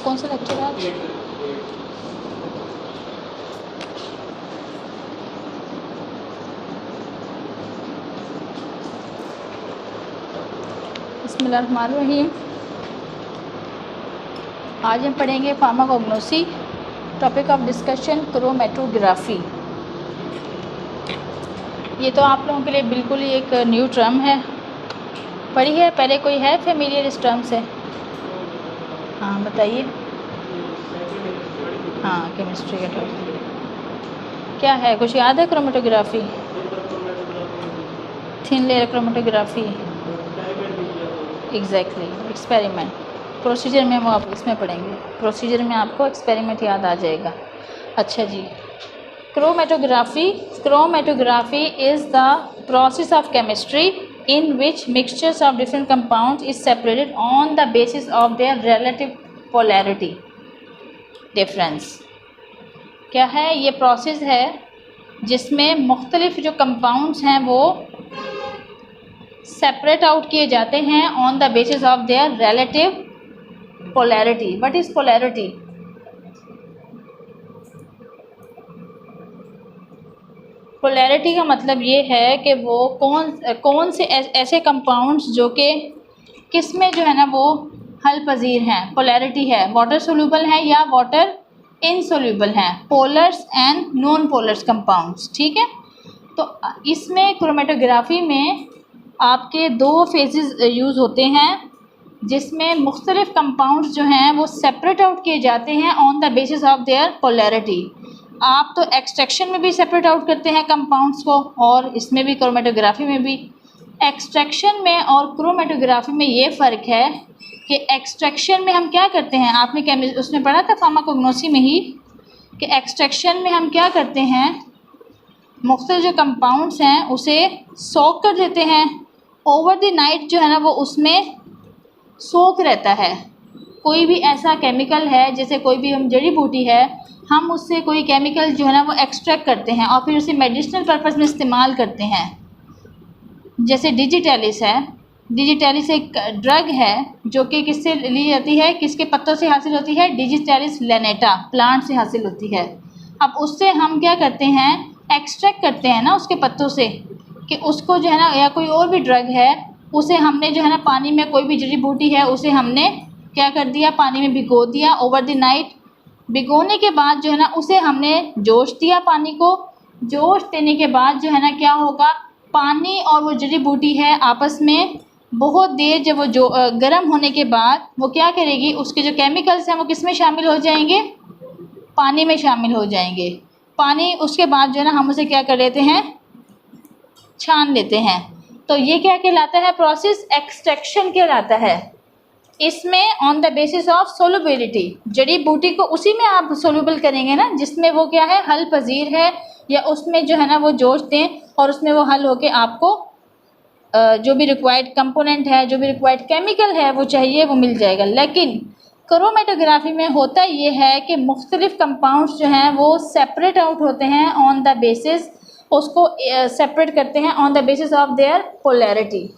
कौन सा लेक्चर है आज? बिस्मिल्लाहिर्रहमानिर्रहीम। आज हम पढ़ेंगे pharmacognosy. Topic of discussion chromatography. ये तो आप लोगों के लिए बिल्कुल ही एक न्यू टर्म है। पढ़ी है पहले? कोई है फेमिलियर इस टर्म से? हाँ बताइए। हाँ केमिस्ट्री का टॉपिक क्या है? कुछ याद है? Chromatography, thin layer chromatography, exactly experiment. Procedure में हम आप इसमें पढ़ेंगे। प्रोसीजर में आपको एक्सपेरिमेंट याद आ जाएगा। अच्छा जी, chromatography is the process of chemistry in which mixtures of different compounds is separated on the basis of their relative polarity difference। क्या है ये? प्रोसेस है जिसमें मुख्तलिफ जो कंपाउंड्स हैं वो सेपरेट आउट किए जाते हैं on the basis of there relative polarity. What is polarity? Polarity का मतलब ये है कि वो कौन से ऐसे कंपाउंड्स जो कि किस में जो है ना वो हल पजीर हैं। पोलैरिटी है वाटर सोल्यूबल हैं या वाटर इनसोल्यूबल हैं, पोलर्स एंड नॉन पोलर्स कंपाउंड्स। ठीक है, तो इसमें क्रोमेटोग्राफी में आपके दो फेजेस यूज़ होते हैं जिसमें मुख्तलिफ कंपाउंड्स जो हैं वो सेपरेट आउट किए जाते हैं on the basis of their polarity. आप तो एक्सट्रैक्शन में भी सेपरेट आउट करते हैं कंपाउंड्स को, और इसमें भी क्रोमेटोग्राफी में भी। एक्सट्रैक्शन में और क्रोमेटोग्राफी में ये फ़र्क है कि एक्सट्रैक्शन में हम क्या करते हैं, आपने उसमें पढ़ा था फार्माकोग्नोसी में ही, कि एक्सट्रैक्शन में हम क्या करते हैं, मुख्तलिफ जो कंपाउंड्स हैं उसे सोक कर देते हैं। ओवर द नाइट जो है ना वो उसमें सोक रहता है। कोई भी ऐसा केमिकल है, जैसे कोई भी हम जड़ी बूटी है, हम उससे कोई केमिकल जो है ना वो एक्सट्रैक्ट करते हैं और फिर उसे मेडिसिनल पर्पस में इस्तेमाल करते हैं। जैसे डिजिटैलिस है। डिजिटैलिस एक ड्रग है जो कि किससे ली जाती है, किसके पत्तों से हासिल होती है? डिजिटैलिस लैनेटा प्लांट से हासिल होती है। अब उससे हम क्या करते हैं, एक्सट्रैक्ट करते हैं ना उसके पत्तों से, कि उसको जो है ना, या कोई और भी ड्रग है उसे हमने जो है ना पानी में, कोई भी जड़ी बूटी है उसे हमने क्या कर दिया, पानी में भिगो दिया ओवर द नाइट। भिगोने के बाद जो है ना उसे हमने जोश दिया, पानी को जोश देने के बाद जो है ना क्या होगा, पानी और वो जड़ी बूटी है आपस में बहुत देर जब वो जो गर्म होने के बाद वो क्या करेगी, उसके जो केमिकल्स हैं वो किस में शामिल हो जाएंगे? पानी में शामिल हो जाएंगे। पानी उसके बाद जो है ना हम उसे क्या कर लेते हैं, छान लेते हैं। तो ये क्या कहलाता है? प्रोसेस एक्सट्रैक्शन कहलाता है। इसमें on the basis of solubility, जड़ी बूटी को उसी में आप सोल्यूबल करेंगे ना जिसमें वो क्या है, हल पजीर है, या उसमें जो है ना वो जोश दें और उसमें वो हल होके आपको जो भी रिक्वायर्ड कंपोनेंट है, जो भी रिक्वायर्ड केमिकल है वो चाहिए, वो मिल जाएगा। लेकिन क्रोमेटोग्राफी में होता ये है कि मुख्तलिफ कंपाउंड्स जो हैं वो सेपरेट आउट होते हैं ऑन द बेसिस, उसको सेपरेट करते हैं on the basis of their polarity.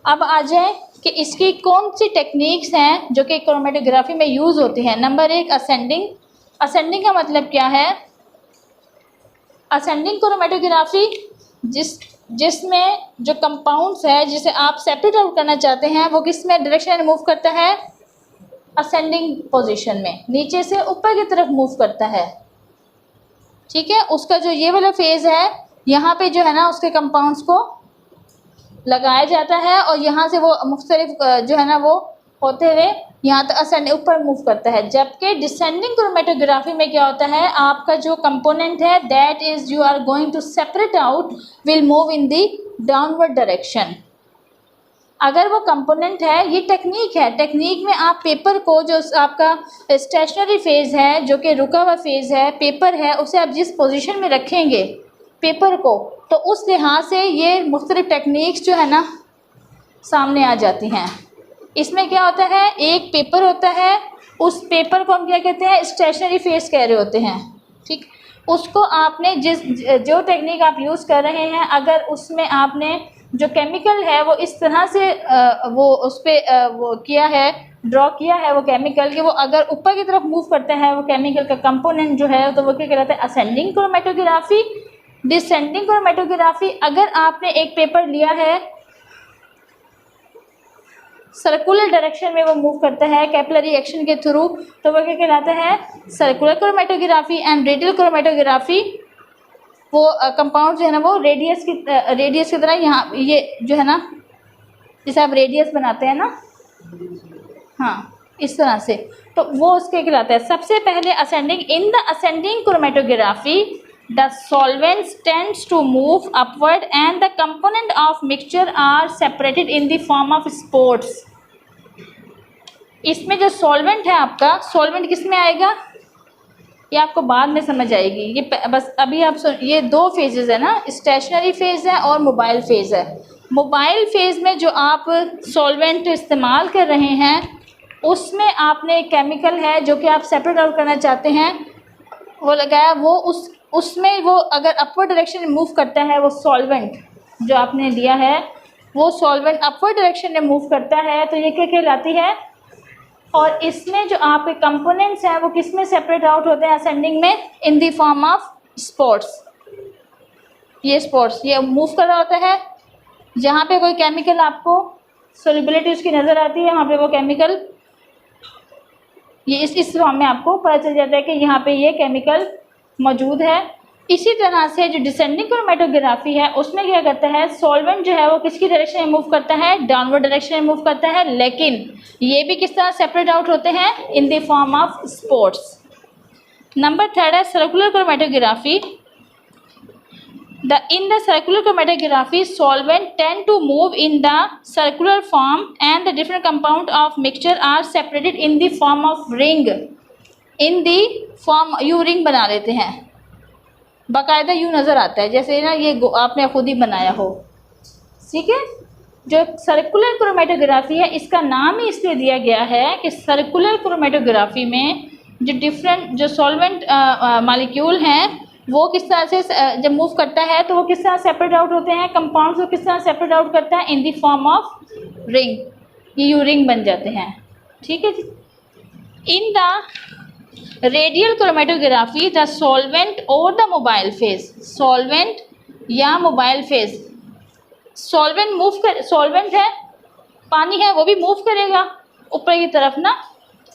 अब आ जाए कि इसकी कौन सी टेक्निक्स हैं जो कि क्रोमेटोग्राफी में यूज़ होती हैं। नंबर एक, असेंडिंग। असेंडिंग का मतलब क्या है? असेंडिंग क्रोमेटोग्राफी जिसमें जो कंपाउंड्स है जिसे आप सेपरेट आउट करना चाहते हैं वो किस में डायरेक्शन मूव करता है? असेंडिंग पोजीशन में, नीचे से ऊपर की तरफ मूव करता है। ठीक है, उसका जो ये वाला फेज़ है यहाँ पे जो है ना उसके कंपाउंड्स को लगाया जाता है और यहाँ से वो मुख्तलिफ जो है ना वो होते हुए यहाँ तक असेंड ऊपर मूव करता है। जबकि डिसेंडिंग क्रोमेटोग्राफी में क्या होता है, आपका जो कंपोनेंट है that is you are going to separate out will move in the downward direction. अगर वो कंपोनेंट है, ये टेक्निक है, टेक्निक में आप पेपर को, जो आपका स्टेशनरी फेज़ है जो कि रुका हुआ फेज़ है, पेपर है, उसे आप जिस पोजीशन में रखेंगे पेपर को, तो उस लिहाज से ये मुख्तलिफ टेक्निक्स जो है ना सामने आ जाती हैं। इसमें क्या होता है, एक पेपर होता है, उस पेपर को हम क्या कहते हैं, स्टेशनरी फेस कह रहे होते हैं। ठीक, उसको आपने जो टेक्निक आप यूज़ कर रहे हैं, अगर उसमें आपने जो केमिकल है वो इस तरह से वो उस पर वो किया है, ड्रॉ किया है वो केमिकल कि वो अगर ऊपर की तरफ मूव करता है वो केमिकल का कंपोनेंट जो है तो वो क्या कहलाता है, असेंडिंग क्रोमेटोग्राफी। डिसेंडिंग क्रोमेटोग्राफी, अगर आपने एक पेपर लिया है सर्कुलर डायरेक्शन में वो मूव करता है कैपिलरी एक्शन के थ्रू, तो वो क्या कहलाता है, circular chromatography. And radial chromatography, वो कंपाउंड जो है ना वो रेडियस की तरह, यहाँ ये जो है ना जैसे आप रेडियस बनाते हैं ना, हाँ इस तरह से, तो वो उसके कहलाता है। सबसे पहले ascending, in the ascending chromatography the solvents tends to move upward and the component of mixture are separated in the form of spots. इसमें जो सॉल्वेंट है आपका, सॉल्वेंट किस में आएगा ये आपको बाद में समझ आएगी, ये बस अभी आप ये दो फेजेस है ना, स्टेशनरी फेज है और मोबाइल फेज है। मोबाइल फेज में जो आप सॉल्वेंट इस्तेमाल कर रहे हैं उसमें आपने केमिकल है जो कि आप सेपरेट आउट करना चाहते हैं वो लगाया, वो उसमें वो अगर अपवर्ड डायरेक्शन में मूव करता है, वो सॉल्वेंट जो आपने दिया है वो सॉल्वेंट अपवर्ड डायरेक्शन में मूव करता है, तो ये क्या कहलाती है। और इसमें जो आपके कंपोनेंट्स हैं वो किस में सेपरेट आउट होते हैं असेंडिंग में, इन द फॉर्म ऑफ स्पॉट्स। ये स्पॉट्स ये मूव कर रहा होता है, जहाँ पे कोई केमिकल आपको सोल्युबिलिटी उसकी नज़र आती है वहाँ पे वो केमिकल ये इस फॉर्म में आपको पता चल जाता है कि यहाँ पे ये केमिकल मौजूद है। इसी तरह से जो डिसेंडिंग क्रोमेटोग्राफी है उसमें क्या करता है, सॉल्वेंट जो है वो किसकी डायरेक्शन में मूव करता है, डाउनवर्ड डायरेक्शन में मूव करता है, लेकिन ये भी किस तरह सेपरेट आउट होते हैं, in the form of spots. Number third है circular chromatography. In the circular chromatography, solvent tend to move in the circular form and the different compound of mixture are separated in the form of ring. In the form U ring बना लेते हैं, बाकायदा you नज़र आता है जैसे ना ये आपने खुद ही बनाया हो, ठीक है। जो सर्कुलर क्रोमेटोग्राफी है इसका नाम ही इसलिए दिया गया है कि सर्कुलर क्रोमेटोग्राफी में जो डिफरेंट जो सॉल्वेंट मॉलिक्यूल हैं वो किस तरह से जब मूव करता है तो वो किस तरह सेपरेट आउट होते हैं, कंपाउंड्स को किस तरह सेपरेट आउट करता है, in the form of ring, ये यू रिंग बन जाते हैं, ठीक है जी। In the radial chromatography the solvent और द मोबाइल फेज, सॉल्वेंट या मोबाइल फेज, सॉल्वेंट है पानी है वो भी मूव करेगा ऊपर की तरफ ना,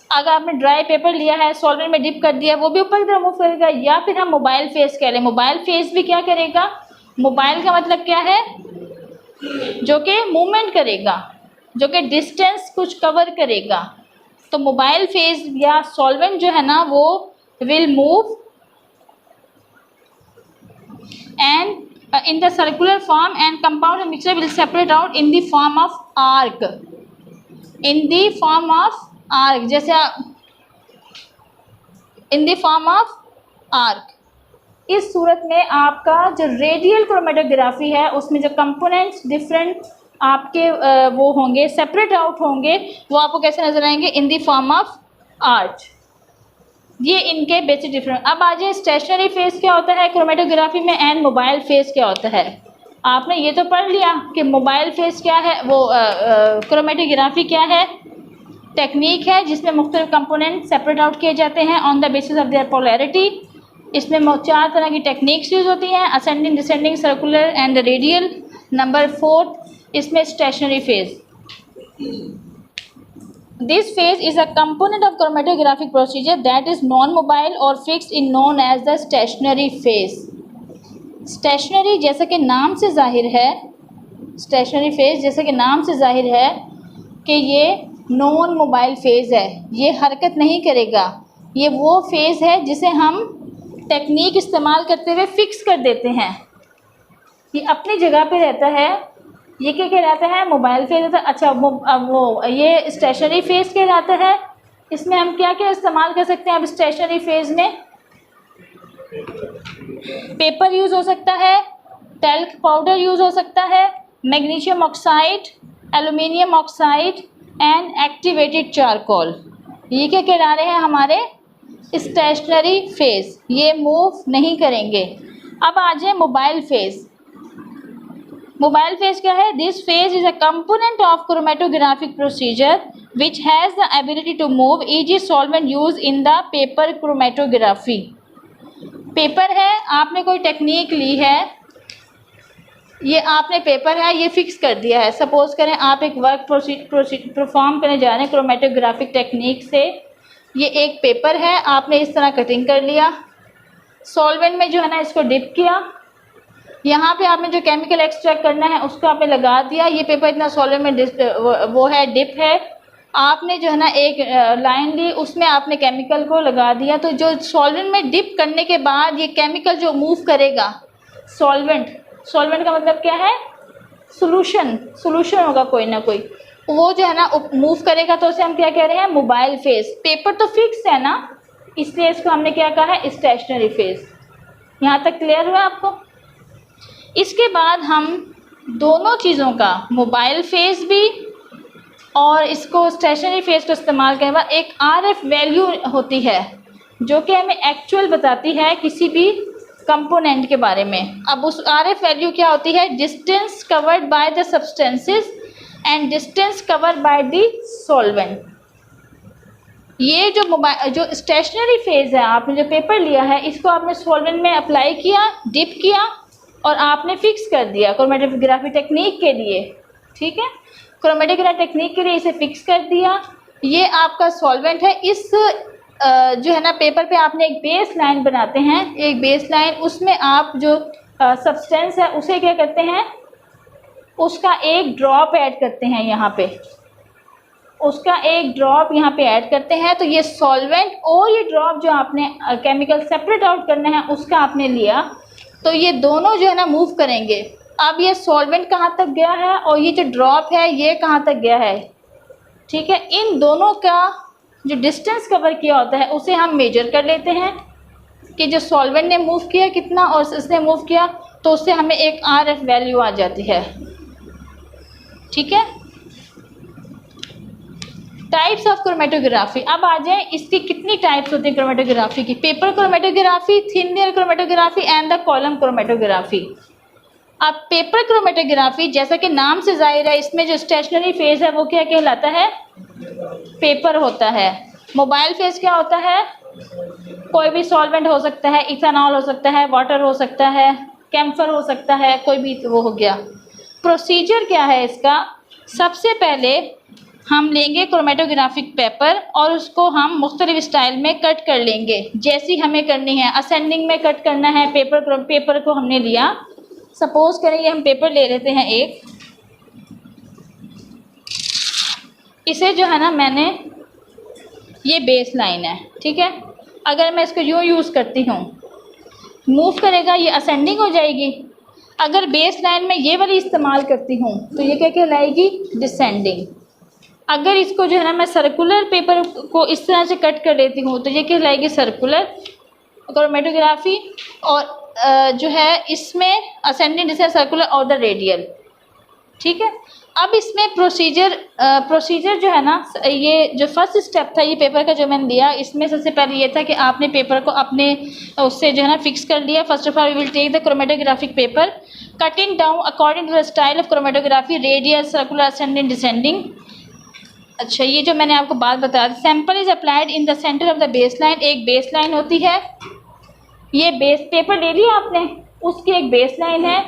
अगर आपने ड्राई पेपर लिया है सॉल्वेंट में डिप कर दिया वो भी ऊपर की तरफ मूव करेगा। या फिर हम मोबाइल फेज कह रहे हैं, मोबाइल फेज भी क्या करेगा, मोबाइल का मतलब क्या है, जो कि मूवमेंट करेगा, जो कि डिस्टेंस कुछ कवर करेगा। तो मोबाइल फेज या सॉल्वेंट जो है ना वो will move and in the circular form and compound mixture will separate out in the form of arc, in the form of arc, जैसे in the form of arc. इस सूरत में आपका जो रेडियल क्रोमेटोग्राफी है उसमें जो कंपोनेंट्स डिफरेंट आपके वो होंगे सेपरेट आउट होंगे, वो आपको कैसे नजर आएंगे, इन द फॉर्म ऑफ आर्च। ये इनके बेसिक डिफरेंट। अब आ जाए स्टेशनरी फेज क्या होता है क्रोमेटोग्राफी में एंड मोबाइल फेज क्या होता है। आपने ये तो पढ़ लिया कि मोबाइल फेज क्या है, वो क्रोमेटोग्राफी क्या है, टेक्निक है जिसमें मुख्तलिफ कंपोनेंट सेपरेट आउट किए जाते हैं on the basis of their polarity. इसमें 4 तरह की टेक्निक्स यूज होती हैं, ascending, descending, circular and radial. Number 4 इसमें stationary phase. This phase is a component of chromatographic procedure that is non mobile और fixed in known as the stationary phase. Stationary जैसे कि नाम से जाहिर है, स्टेशनरी फेज जैसे कि नाम से जाहिर है कि ये नॉन मोबाइल फेज है, ये हरकत नहीं करेगा। ये वो फेज है जिसे हम टेक्निक इस्तेमाल करते हुए फिक्स कर देते हैं, ये अपनी जगह पे रहता है। ये क्या कहलाता है, मोबाइल फेज होता है। अच्छा वो ये स्टेशनरी फेज कहलाता है। इसमें हम क्या क्या इस्तेमाल कर सकते हैं, अब स्टेशनरी फेज में पेपर यूज़ हो सकता है, टैल्क पाउडर यूज़ हो सकता है, magnesium oxide, aluminium oxide and activated charcoal. ये क्या कहला रहे हैं हमारे स्टेशनरी फेज, ये मूव नहीं करेंगे। अब आ जाए मोबाइल फेज। मोबाइल फेज क्या है, this phase is a component of chromatographic procedure which has the ability to move, e.g. solvent used in the paper chromatography। Paper है, आपने कोई टेक्निक ली है, ये आपने पेपर है ये फिक्स कर दिया है। सपोज करें आप एक वर्क परफॉर्म करने जा रहे हैं क्रोमेटोग्राफिक टेक्निक से। ये एक पेपर है, आपने इस तरह कटिंग कर लिया, सॉल्वेंट में जो है ना इसको डिप किया, यहाँ पे आपने जो केमिकल एक्सट्रैक्ट करना है उसको आपने लगा दिया। ये पेपर इतना सॉल्वेंट में वो है डिप है, आपने जो है ना एक लाइन ली, उसमें आपने केमिकल को लगा दिया। तो जो सॉल्वेंट में डिप करने के बाद ये केमिकल जो मूव करेगा, सॉल्वेंट का मतलब क्या है, सोल्यूशन होगा कोई ना कोई, वो जो है ना मूव करेगा, तो उसे हम क्या कह रहे हैं, मोबाइल फेज। पेपर तो फिक्स है ना, इसलिए इसको हमने क्या कहा है, स्टेशनरी फेज। यहाँ तक क्लियर हुआ आपको? इसके बाद हम दोनों चीज़ों का, मोबाइल फेज भी और इसको स्टेशनरी फेज को इस्तेमाल करने के बाद एक RF वैल्यू होती है जो कि हमें एक्चुअल बताती है किसी भी कंपोनेंट के बारे में। अब उस RF वैल्यू क्या होती है, distance covered by the substances and distance covered by the solvent. ये जो स्टेशनरी फेज है, आपने जो पेपर लिया है इसको आपने सॉल्वेंट में अप्लाई किया, डिप किया और आपने फिक्स कर दिया क्रोमेटोग्राफी टेक्निक के लिए। ठीक है, क्रोमेटोग्राफी टेक्निक के लिए इसे फिक्स कर दिया। ये आपका सॉल्वेंट है। इस जो है ना पेपर पे आपने एक बेस लाइन बनाते हैं, एक बेस लाइन, उसमें आप जो सब्सटेंस है उसे क्या करते हैं, उसका एक ड्रॉप ऐड करते हैं, यहाँ पे उसका एक ड्रॉप यहाँ पे ऐड करते हैं। तो ये सॉल्वेंट और ये ड्रॉप जो आपने केमिकल सेपरेट आउट करना है उसका आपने लिया, तो ये दोनों जो है ना मूव करेंगे। अब ये सॉल्वेंट कहाँ तक गया है और ये जो ड्रॉप है ये कहाँ तक गया है। ठीक है, इन दोनों का जो डिस्टेंस कवर किया होता है उसे हम मेजर कर लेते हैं कि जो सॉल्वेंट ने मूव किया कितना और इसने मूव किया, तो उससे हमें एक RF वैल्यू आ जाती है। ठीक है, टाइप्स ऑफ क्रोमेटोग्राफी। अब आ जाए इसकी कितनी टाइप्स होती है क्रोमेटोग्राफी की। Paper chromatography, thin layer chromatography and the column chromatography. अब पेपर क्रोमेटोग्राफी जैसा कि नाम से जाहिर है, इसमें जो स्टेशनरी फेज है वो क्या कहलाता है, पेपर होता है। मोबाइल फेज क्या होता है, कोई भी सॉल्वेंट हो सकता है, इथेनॉल हो सकता है, वाटर हो सकता है, कैम्फर हो सकता है, कोई भी वो हो गया। प्रोसीजर क्या है इसका, सबसे पहले हम लेंगे क्रोमेटोग्राफिक पेपर और उसको हम मुख्तलिफ स्टाइल में कट कर लेंगे, जैसी हमें करनी है। असेंडिंग में कट करना है, पेपर को हमने लिया, सपोज करें ये हम पेपर ले लेते हैं एक, इसे जो है ना मैंने, ये बेस लाइन है, ठीक है, अगर मैं इसको यूँ यूज़ करती हूँ, मूव करेगा, ये असेंडिंग हो जाएगी। अगर बेस लाइन में ये वाली इस्तेमाल करती हूँ तो ये क्या कहलाएगी, डिसेंडिंग। अगर इसको जो है ना मैं सर्कुलर पेपर को इस तरह से कट कर लेती हूँ तो ये कहलाएगी सर्कुलर क्रोमेटोग्राफी। और जो है इसमें असेंडिंग, डिसेंडिंग, सर्कुलर और द रेडियल। ठीक है, अब इसमें प्रोसीजर जो है ना, ये जो फर्स्ट स्टेप था ये पेपर का जो मैंने लिया, इसमें सबसे पहले ये था कि आपने पेपर को अपने उससे जो है ना फिक्स कर लिया। First of all we will take the chromatographic paper, cutting down according to the style of chromatography, radial, circular, ascending, descending. अच्छा, ये जो मैंने आपको बात बता दी, sample is applied in the centre of the base line. एक base line होती है, ये बेस पेपर ले लिया आपने, उसकी एक बेस लाइन है।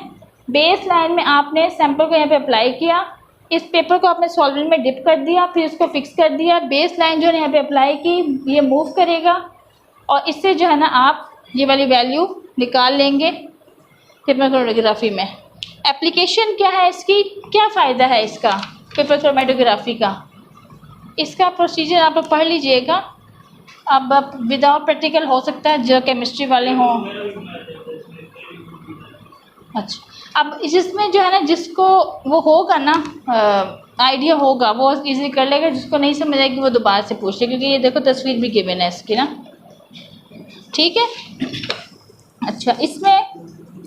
बेस लाइन में आपने सैंपल को यहाँ पे अप्लाई किया, इस पेपर को आपने सॉल्वेंट में डिप कर दिया, फिर इसको फिक्स कर दिया। बेस लाइन जो है यहाँ पे अप्लाई की, ये मूव करेगा और इससे जो है ना आप ये वाली वैल्यू निकाल लेंगे पेपर क्रोमेटोग्राफी में। एप्लीकेशन क्या है इसकी, क्या फ़ायदा है इसका पेपर क्रोमेटोग्राफी का, इसका प्रोसीजर आप लोग पढ़ लीजिएगा। अब विदाउट प्रैक्टिकल हो सकता है जो केमिस्ट्री वाले हों। अच्छा, अब इसमें जो है ना जिसको वो होगा ना आइडिया होगा वो इजीली कर लेगा, जिसको नहीं समझ आएगी वो दोबारा से पूछ ले, क्योंकि ये देखो तस्वीर भी गिवन है इसकी ना। ठीक है, अच्छा, इसमें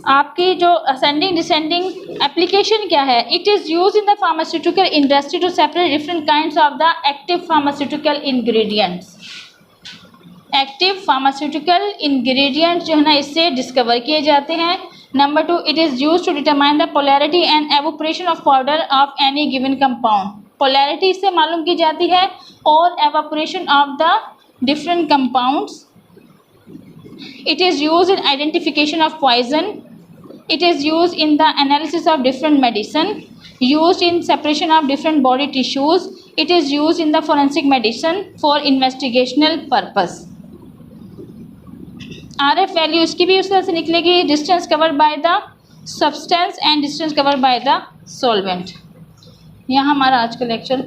आपकी जो असेंडिंग डिसेंडिंग एप्लीकेशन क्या है, it is use in the pharmaceutical industry to separate different kinds of the active pharmaceutical ingredients. Active pharmaceutical ingredients जो है ना इससे डिस्कवर किए जाते हैं। Number 2, it is use to determine the polarity and evaporation of powder of any given compound. Polarity इससे मालूम की जाती है, और evaporation of the different compounds. It is use in identification of poison, it is used in the analysis of different medicine, used in separation of different body tissues, it is used in the forensic medicine for investigational purpose। RF value इसकी भी उस तरह से निकलेगी, distance covered by the substance and distance covered by the solvent. यहाँ हमारा आज का लेक्चर